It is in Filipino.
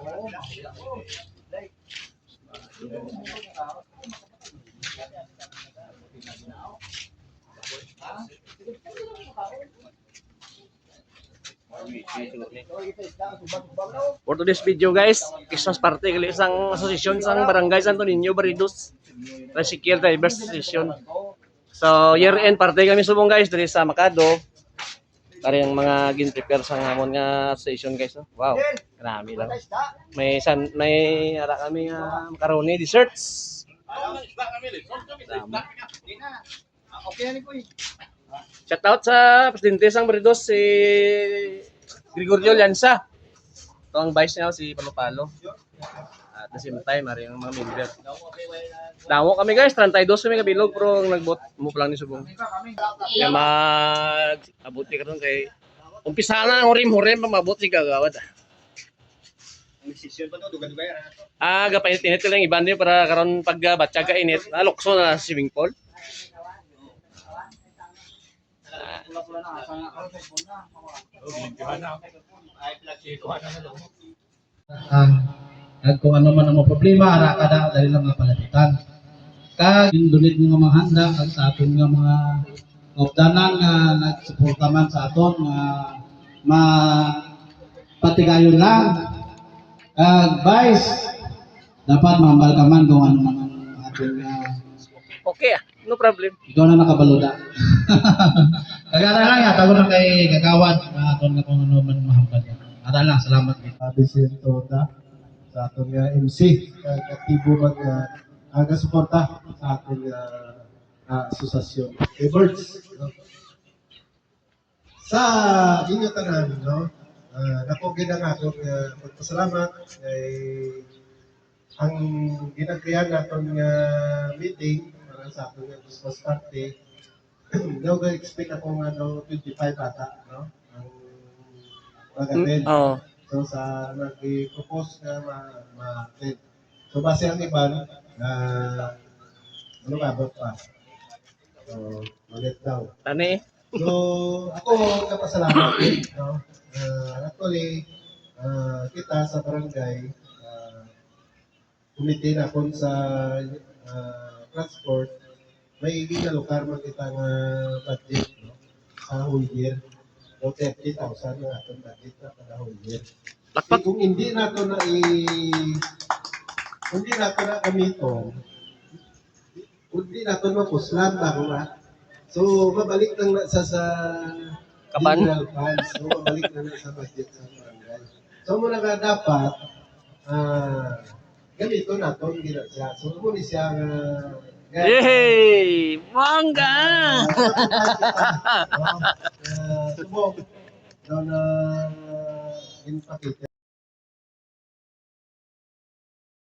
For today's video guys, Christmas party kali isang asosasyon sang Barangay Santo Niño Baridos Tricycle Drivers Association. So year-end party kami subong guys diri sa Macado. Kari ang mga gin-prepare sa hamon nga station guys. Oh. Wow, grabe lang. May ara kami macaroni desserts. Shout out sa presidente sang Baridos si Gregorio Llanza. Ito ang vice niya si Palo-Palo. At the same time, ari ang mga member. Damo kami guys, 32 kami kabilog pero nagbot mo lang ni subong. Kaya mag-abuti ka ron kay umpisa na ang hurim-hurim pa mabot si kagawad. Gapainit-init lang iban din para karon pag batya ka init, lukso na sa swimming pool. Kung ano man ang problema, ara kada dali lang nga palapitan. Kag dunit nga mga handa kag sa aton nga mga opdanan nga nagsuporta man sa aton nga patigayon lang. Kag vice dapat mambal ka man kung ano man ang aton Okay, no problem. ikaw na nakabaloda. Kagara lang ya tago na kay gagawad aton nga kung ano man mahambal. Ara lang, salamat gid. Toda sa aton nga MC kag aktibo man nga suporta sa aton asosasyon Birds, no? Sa inyo tanan, no, dako gid ang akong pagpasalamat kay ang ginagkayan naton nga meeting para sa aton nga Christmas party. No go expect ako nga 25 ata, no, ang pag-attend. So sa nag-propose nga ma-attend. So base ang iban ano ba pa. So malit daw. Tani. So ako nagpasalamat no. Actually kita sa barangay committee na kon sa transport may ginalukar man kita nga budget no sa whole year. So 30,000 na atong budget na kada whole year. Kung hindi nato na gamiton, hindi nato mapuslan ba ba? So mabalik lang na sa general funds. So mabalik na sa budget sa barangay. So muna nga dapat ganito nato gina siya. So mo ni siya Yay! Mangga! Subok. So na ginpakita